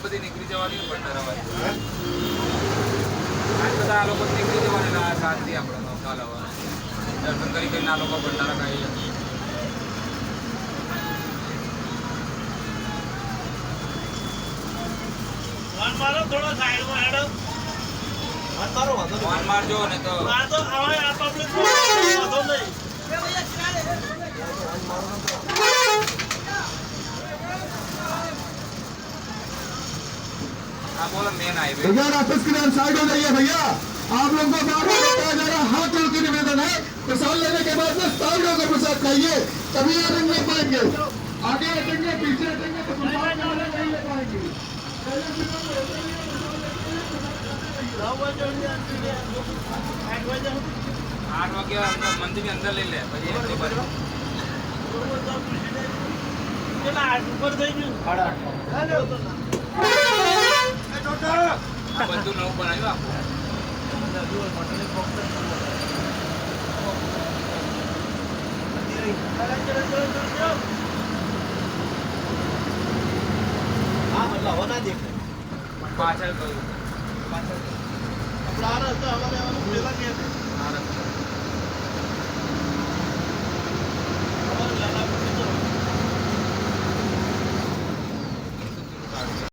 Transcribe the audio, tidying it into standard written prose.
બધી નીકળી જવાની ને ભંડારાવાળી આ બધા આ લોકો નીકળી જવાના શાંતિ આપણે કાલ હવે દર્શન કરી કરીને આ લોકો ભંડારા ખાઈ જશે મારો થોડો સાઈડમાં હેડો ફોન મારજો ને તો આ તો હવે આ પબ્લિક વાંધો નહીં हाँ बोलो मेन हाईवे भैया ऑफिस के नाम साइड हो जाइए भैया आप लोगों को बार बार बताया जा रहा है हाथ जोड़ के निवेदन है प्रसाद लेने के बाद में साइड होकर प्रसाद खाइए तभी आप ले पाएंगे आगे हटेंगे पीछे हटेंगे तो प्रसाद नहीं ले पाएंगे आठ वागे मंदिर के अंदर ले ले બધું નવું બનાવ્યું પાછળ કહ્યું આપણા